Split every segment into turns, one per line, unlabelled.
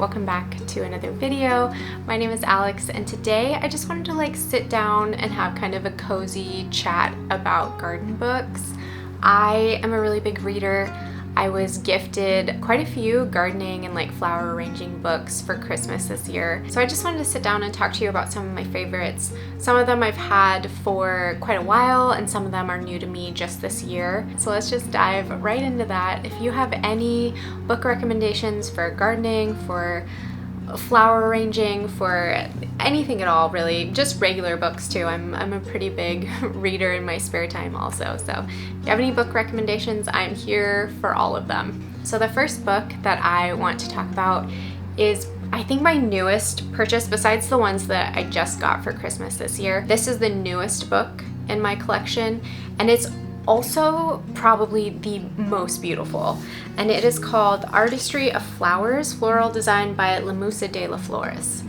welcome back to another video. My name is Alex, and today I just wanted to sit down and have kind of a cozy chat about garden books. I am a really big reader. I was gifted quite a few gardening and flower arranging books for Christmas this year. So I just wanted to sit down and talk to you about some of my favorites. Some of them I've had for quite a while, and some of them are new to me just this year. So let's just dive right into that. If you have any book recommendations for gardening, for flower arranging, for anything at all, really, just regular books too. I'm a pretty big reader in my spare time also, so if you have any book recommendations, I'm here for all of them. So the first book that I want to talk about is, I think, my newest purchase besides the ones that I just got for Christmas this year. This is the newest book in my collection, and it's also probably the most beautiful, and it is called Artistry of Flowers, Floral Design by La Musa de las Flores.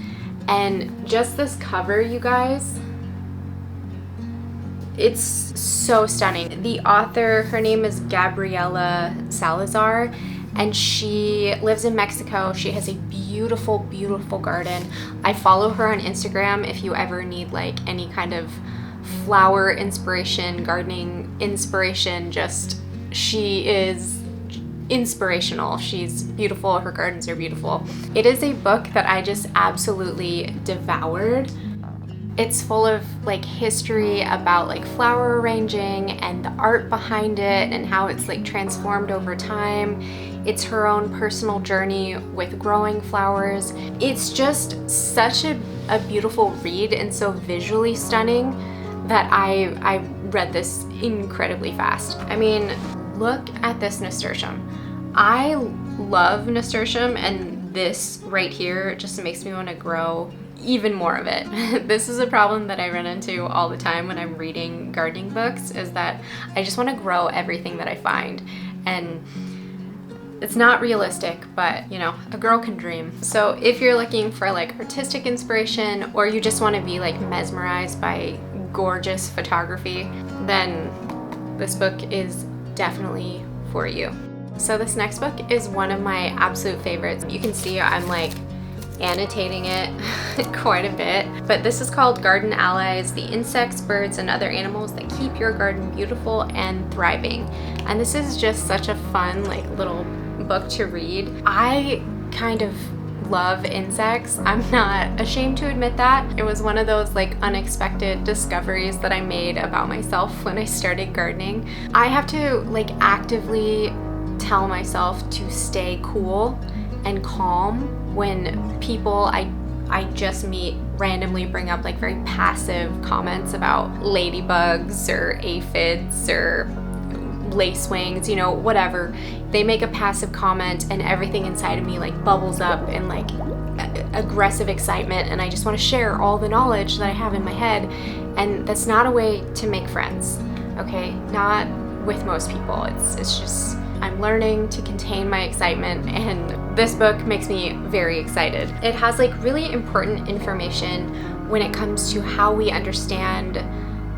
And just this cover, you guys, it's so stunning. The author, her name is Gabriela Salazar, and she lives in Mexico. She has a beautiful, beautiful garden. I follow her on Instagram if you ever need any kind of flower inspiration, gardening inspiration. Just, she is inspirational. She's beautiful. Her gardens are beautiful. It is a book that I just absolutely devoured. It's full of history about flower arranging and the art behind it and how it's transformed over time. It's her own personal journey with growing flowers. It's just such a beautiful read and so visually stunning that I read this incredibly fast. I mean, look at this nasturtium. I love nasturtium, and this right here just makes me want to grow even more of it. This is a problem that I run into all the time when I'm reading gardening books, is that I just want to grow everything that I find. And it's not realistic, but a girl can dream. So if you're looking for artistic inspiration, or you just want to be mesmerized by gorgeous photography, then this book is definitely for you. So this next book is one of my absolute favorites. You can see I'm annotating it quite a bit, but this is called Garden Allies: The Insects, Birds, and Other Animals That Keep Your Garden Beautiful and Thriving. And this is just such a fun little book to read. I kind of love insects. I'm not ashamed to admit that. It was one of those unexpected discoveries that I made about myself when I started gardening. I have to actively tell myself to stay cool and calm when people I just meet randomly bring up very passive comments about ladybugs or aphids or lacewings, whatever. They make a passive comment and everything inside of me bubbles up in aggressive excitement, and I just want to share all the knowledge that I have in my head. And that's not a way to make friends, okay? Not with most people. It's just, I'm learning to contain my excitement, and this book makes me very excited. It has really important information when it comes to how we understand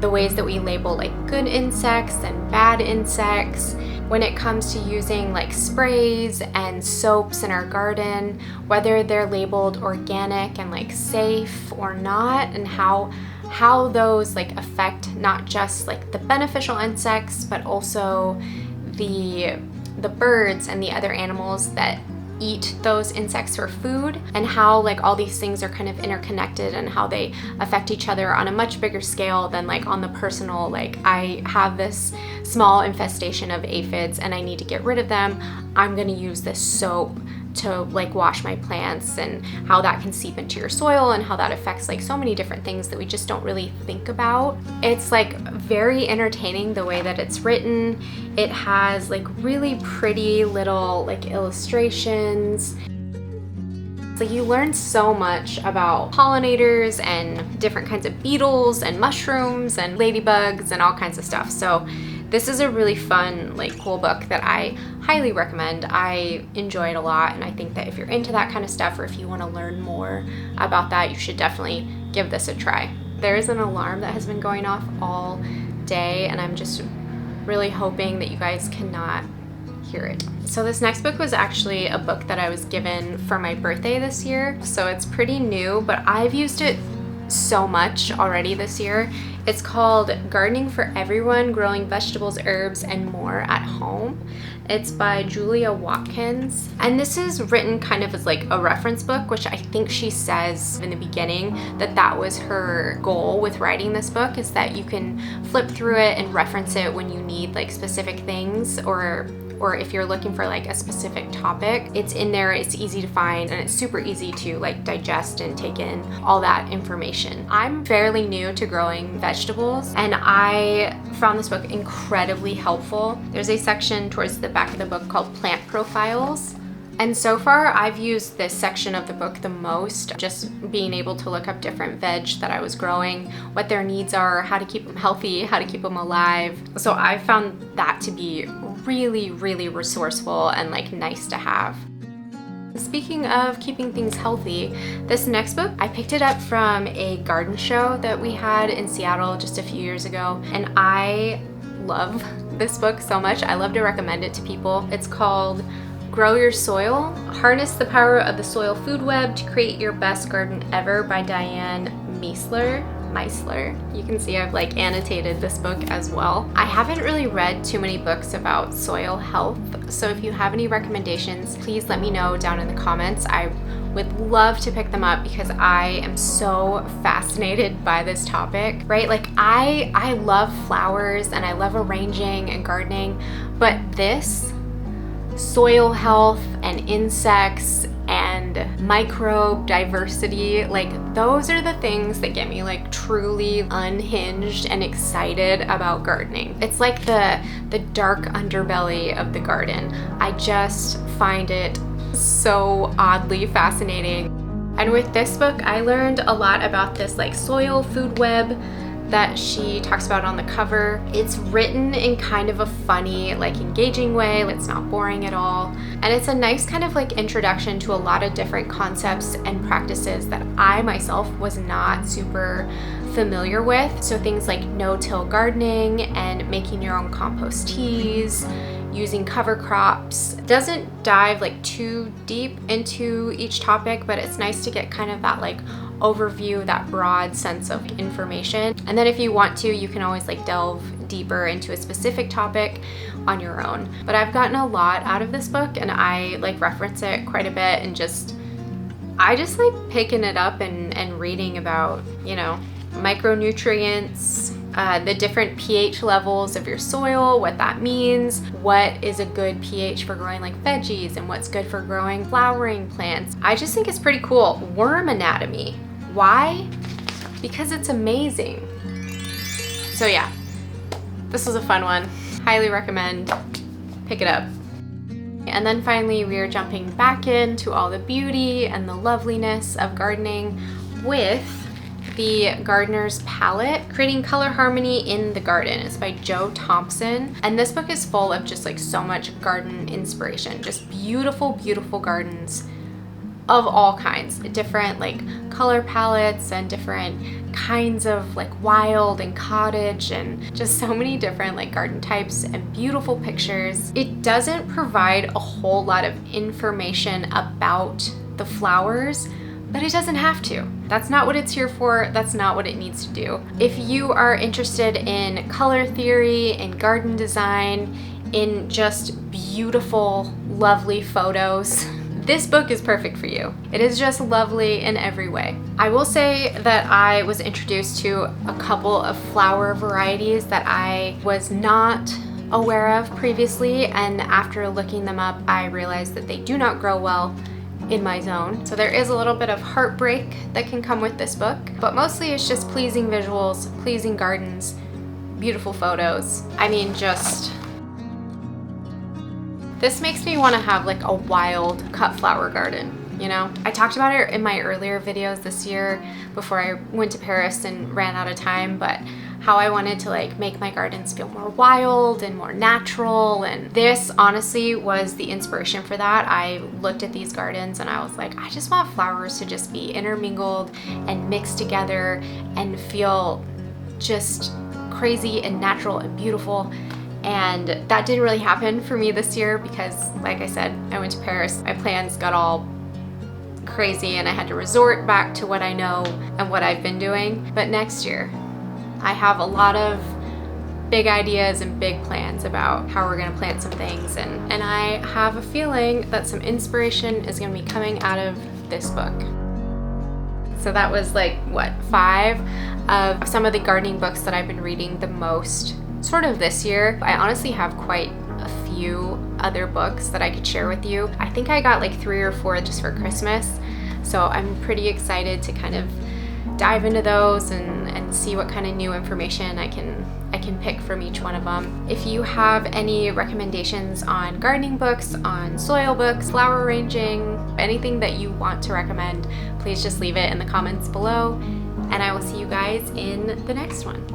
the ways that we label good insects and bad insects, when it comes to using sprays and soaps in our garden, whether they're labeled organic and safe or not, and how those affect not just the beneficial insects, but also the birds and the other animals that eat those insects for food, and how all these things are kind of interconnected and how they affect each other on a much bigger scale than on the personal, I have this small infestation of aphids and I need to get rid of them. I'm going to use this soap to wash my plants, and how that can seep into your soil and how that affects so many different things that we just don't really think about. It's very entertaining the way that it's written. It has really pretty little illustrations. So you learn so much about pollinators and different kinds of beetles and mushrooms and ladybugs and all kinds of stuff. So this is a really fun, cool book that I highly recommend. I enjoy it a lot, and I think that if you're into that kind of stuff, or if you want to learn more about that, you should definitely give this a try. There is an alarm that has been going off all day, and I'm just really hoping that you guys cannot hear it. So this next book was actually a book that I was given for my birthday this year. So it's pretty new, but I've used it so much already this year. It's called Gardening for Everyone, Growing Vegetables, Herbs, and More at Home. It's by Julia Watkins. And this is written kind of as like a reference book, which I think she says in the beginning that was her goal with writing this book, is that you can flip through it and reference it when you need like specific things, or if you're looking for like a specific topic. It's in there, it's easy to find, and it's super easy to like digest and take in all that information. I'm fairly new to growing vegetables, and I found this book incredibly helpful. There's a section towards the back of the book called Plant Profiles. And so far, I've used this section of the book the most, just being able to look up different veg that I was growing, what their needs are, how to keep them healthy, how to keep them alive. So I found that to be really, really resourceful and like nice to have. Speaking of keeping things healthy, this next book, I picked it up from a garden show that we had in Seattle just a few years ago, and I love this book so much. I love to recommend it to people. It's called Grow Your Soil, Harness the Power of the Soil Food Web to Create Your Best Garden Ever by Diane Meisler. You can see I've like annotated this book as well. I haven't really read too many books about soil health, so if you have any recommendations, please let me know down in the comments. I would love to pick them up because I am so fascinated by this topic, right? Like I love flowers and I love arranging and gardening, but this soil health and insects and microbe diversity, like those are the things that get me like truly unhinged and excited about gardening. It's like the dark underbelly of the garden. I just find it so oddly fascinating. And with this book, I learned a lot about this like soil food web that she talks about on the cover. It's written in kind of a funny, like engaging way. It's not boring at all. And it's a nice kind of like introduction to a lot of different concepts and practices that I myself was not super familiar with. So things like no-till gardening and making your own compost teas, using cover crops. Doesn't dive like too deep into each topic, but it's nice to get kind of that like overview, that broad sense of information. And then if you want to, you can always like delve deeper into a specific topic on your own. But I've gotten a lot out of this book, and I like reference it quite a bit, and I just like picking it up and reading about, you know, micronutrients, the different pH levels of your soil, what that means, what is a good pH for growing like veggies, and what's good for growing flowering plants. I just think it's pretty cool. Worm anatomy. Why? Because it's amazing. So yeah, this was a fun one. Highly recommend. Pick it up. And then finally, we are jumping back into all the beauty and the loveliness of gardening with the Gardener's Palette, Creating Color Harmony in the Garden. It's by Jo Thompson. And this book is full of just like so much garden inspiration, just beautiful, beautiful gardens of all kinds, different like color palettes and different kinds of like wild and cottage, and just so many different like garden types and beautiful pictures. It doesn't provide a whole lot of information about the flowers, but it doesn't have to. That's not what it's here for. That's not what it needs to do. If you are interested in color theory and garden design, in just beautiful, lovely photos, this book is perfect for you. It is just lovely in every way. I will say that I was introduced to a couple of flower varieties that I was not aware of previously, and after looking them up, I realized that they do not grow well in my zone. So there is a little bit of heartbreak that can come with this book, but mostly it's just pleasing visuals, pleasing gardens, beautiful photos. I mean, just this makes me want to have like a wild cut flower garden, you know? I talked about it in my earlier videos this year before I went to Paris and ran out of time, but how I wanted to like make my gardens feel more wild and more natural, and this honestly was the inspiration for that. I looked at these gardens and I was like, I just want flowers to just be intermingled and mixed together and feel just crazy and natural and beautiful. And that didn't really happen for me this year because, like I said, I went to Paris. My plans got all crazy and I had to resort back to what I know and what I've been doing. But next year, I have a lot of big ideas and big plans about how we're gonna plant some things, and I have a feeling that some inspiration is gonna be coming out of this book. So that was like, what, 5 of some of the gardening books that I've been reading the most sort of this year. I honestly have quite a few other books that I could share with you. I think I got like 3 or 4 just for Christmas. So I'm pretty excited to kind of dive into those and see what kind of new information I can pick from each one of them. If you have any recommendations on gardening books, on soil books, flower arranging, anything that you want to recommend, please just leave it in the comments below, and I will see you guys in the next one.